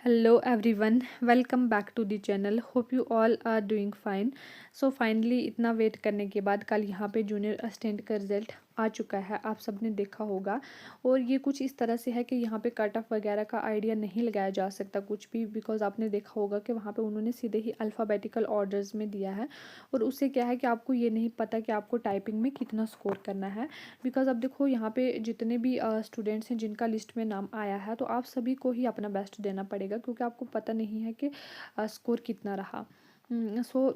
Hello everyone, welcome back to the channel. Hope you all are doing fine. So finally इतना wait करने के बाद कल यहाँ पे जूनियर असिस्टेंट का रिज़ल्ट आ चुका है, आप सबने देखा होगा। और ये कुछ इस तरह से है कि यहाँ पे कट ऑफ वगैरह का आइडिया नहीं लगाया जा सकता कुछ भी, बिकॉज आपने देखा होगा कि वहाँ पे उन्होंने सीधे ही अल्फ़ाबेटिकल ऑर्डर्स में दिया है। और उससे क्या है कि आपको ये नहीं पता कि आपको टाइपिंग में कितना स्कोर करना है। बिकॉज अब देखो यहाँ पे जितने भी स्टूडेंट्स हैं जिनका लिस्ट में नाम आया है, तो आप सभी को ही अपना बेस्ट देना पड़ेगा, क्योंकि आपको पता नहीं है कि स्कोर कितना रहा। सो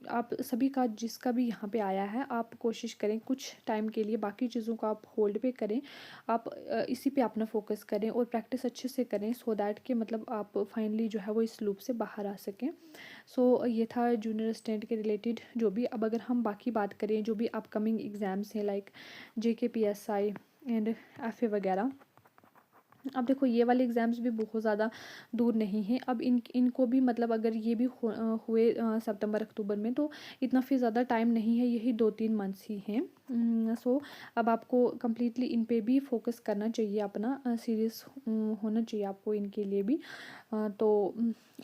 आप सभी का जिसका भी यहाँ पे आया है, आप कोशिश करें कुछ टाइम के लिए बाकी चीज़ों को आप होल्ड पे करें। आप इसी पे अपना फोकस करें और प्रैक्टिस अच्छे से करें, सो दैट कि मतलब आप फाइनली जो है वो इस लूप से बाहर आ सकें। सो ये था जूनियर असिस्टेंट के रिलेटेड जो भी। अब अगर हम बाकी बात करें जो भी अपकमिंग एग्ज़ाम्स हैं, लाइक JKPSI एंड FA वगैरह, अब देखो ये वाले एग्ज़ाम्स भी बहुत ज़्यादा दूर नहीं हैं। अब इनको भी मतलब अगर ये भी हुए सितंबर अक्टूबर में, तो इतना फिर ज़्यादा टाइम नहीं है, यही 2-3 मंथ्स ही हैं। सो अब आपको कम्प्लीटली इन पे भी फोकस करना चाहिए, अपना सीरियस होना चाहिए आपको इनके लिए भी। तो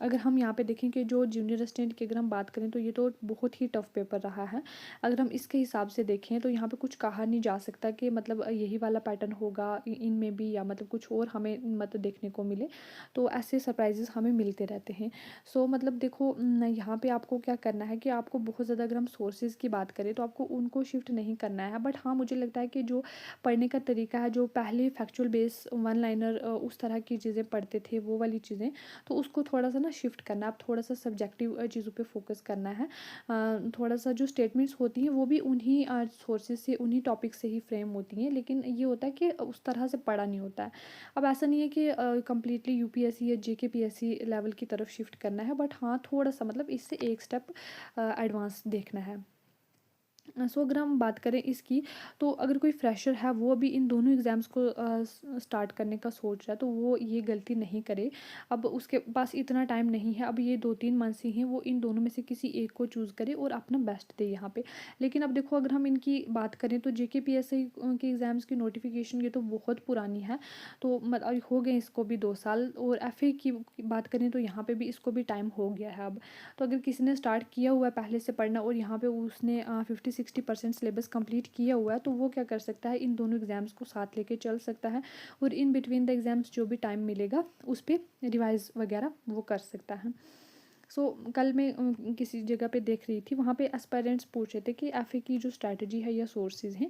अगर हम यहाँ पे देखें कि जो जूनियर असिस्टेंट की अगर हम बात करें, तो ये तो बहुत ही टफ पेपर रहा है। अगर हम इसके हिसाब से देखें तो यहाँ पे कुछ कहा नहीं जा सकता कि मतलब यही वाला पैटर्न होगा इनमें भी, या मतलब कुछ और हमें मतलब देखने को मिले। तो ऐसे सरप्राइजेस हमें मिलते रहते हैं। सो मतलब देखो यहाँ पे आपको क्या करना है कि आपको बहुत ज़्यादा, अगर हम सोर्सेज की बात करें तो आपको उनको शिफ्ट नहीं करना है। बट हाँ, मुझे लगता है कि जो पढ़ने का तरीका है, जो पहले फैक्चुअल बेस वन लाइनर उस तरह की चीज़ें पढ़ते थे, वो वाली चीज़ें, तो उसको थोड़ा सा ना शिफ्ट करना है। आप थोड़ा सा सब्जेक्टिव चीज़ों पे फोकस करना है। थोड़ा सा जो स्टेटमेंट्स होती हैं वो भी उन्हीं सोर्सेज से, उन्हीं टॉपिक से ही फ्रेम होती हैं, लेकिन ये होता है कि उस तरह से पढ़ा नहीं होता है। अब ऐसा नहीं है कि कम्प्लीटली UPSC या JKPSC लेवल की तरफ शिफ्ट करना है, बट हाँ थोड़ा सा मतलब इससे एक स्टेप एडवांस देखना है। सो अगर हम बात करें इसकी, तो अगर कोई फ्रेशर है वो अभी इन दोनों एग्ज़ाम्स को स्टार्ट करने का सोच रहा है, तो वो ये गलती नहीं करे। अब उसके पास इतना टाइम नहीं है, अब ये 2-3 मंथ्स ही हैं, वो इन दोनों में से किसी एक को चूज़ करे और अपना बेस्ट दे यहाँ पे। लेकिन अब देखो अगर हम इनकी बात करें, तो JKPSC के एग्ज़ाम्स की नोटिफिकेशन ये तो बहुत पुरानी है, तो मतलब हो गए इसको भी 2 साल। और FA की बात करें तो यहाँ पे भी इसको भी टाइम हो गया है अब। तो अगर किसी ने स्टार्ट किया हुआ है पहले से पढ़ना, और यहाँ पे उसने 50-60% सिलेबस कंप्लीट किया हुआ है, तो वो क्या कर सकता है, इन दोनों एग्ज़ाम्स को साथ लेके चल सकता है। और इन बिटवीन द एग्ज़ाम्स जो भी टाइम मिलेगा उस पर रिवाइज़ वगैरह वो कर सकता है। सो कल मैं किसी जगह पे देख रही थी, वहाँ पे एस्पायरेंट्स पूछ रहे थे कि FA की जो स्ट्रैटेजी है या सोर्सेज हैं,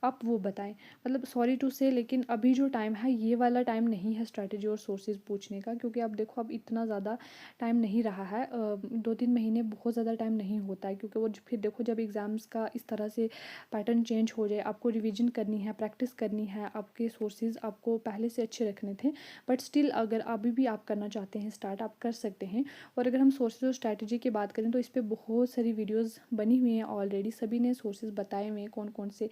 आप वो बताएं। मतलब सॉरी टू से, लेकिन अभी जो टाइम है ये वाला टाइम नहीं है स्ट्रैटेजी और सोर्सेज पूछने का, क्योंकि अब देखो अब इतना ज़्यादा टाइम नहीं रहा है। 2-3 महीने बहुत ज़्यादा टाइम नहीं होता है, क्योंकि वो फिर देखो जब एग्ज़ाम्स का इस तरह से पैटर्न चेंज हो जाए, आपको रिविजन करनी है, प्रैक्टिस करनी है, आपके सोर्सेज आपको पहले से अच्छे रखने थे। बट स्टिल अगर अभी भी आप करना चाहते हैं स्टार्ट, आप कर सकते हैं। और अगर हम सोर्सेज और स्ट्रैटेजी की बात करें, तो इस पे बहुत सारी वीडियोस बनी हुई हैं ऑलरेडी, सभी ने सोर्सेज बताए हुए हैं कौन कौन से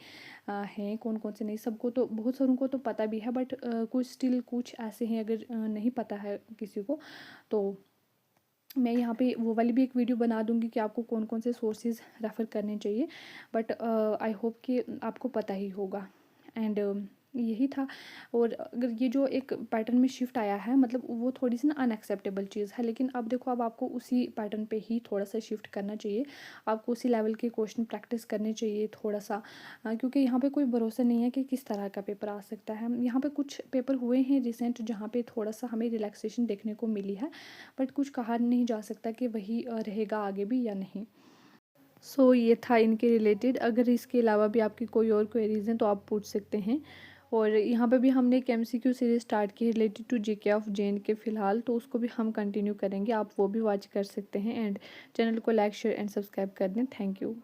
हैं, कौन कौन से नहीं। सबको तो, बहुत सारों को तो पता भी है, बट कुछ स्टिल कुछ ऐसे हैं अगर नहीं पता है किसी को, तो मैं यहाँ पे वो वाली भी एक वीडियो बना दूँगी कि आपको कौन कौन से सोर्सेज रेफ़र करने चाहिए। बट आई होप कि आपको पता ही होगा। एंड यही था। और अगर ये जो एक पैटर्न में शिफ्ट आया है, मतलब वो थोड़ी सी ना अनएक्सेप्टेबल चीज़ है, लेकिन अब देखो अब आपको उसी पैटर्न पे ही थोड़ा सा शिफ्ट करना चाहिए। आपको उसी लेवल के क्वेश्चन प्रैक्टिस करने चाहिए थोड़ा सा, क्योंकि यहाँ पे कोई भरोसा नहीं है कि किस तरह का पेपर आ सकता है। यहाँ पे कुछ पेपर हुए हैं रिसेंट जहाँ पे थोड़ा सा हमें रिलैक्सेशन देखने को मिली है, बट कुछ कहा नहीं जा सकता कि वही रहेगा आगे भी या नहीं। सो ये था इनके रिलेटेड। अगर इसके अलावा भी आपकी कोई और क्वेरीज हैं तो आप पूछ सकते हैं। और यहाँ पे भी हमने एक MCQ सीरीज स्टार्ट की है related to GK of JNK फ़िलहाल, तो उसको भी हम कंटिन्यू करेंगे, आप वो भी वॉच कर सकते हैं। एंड चैनल को लाइक शेयर एंड सब्सक्राइब कर दें। Thank you.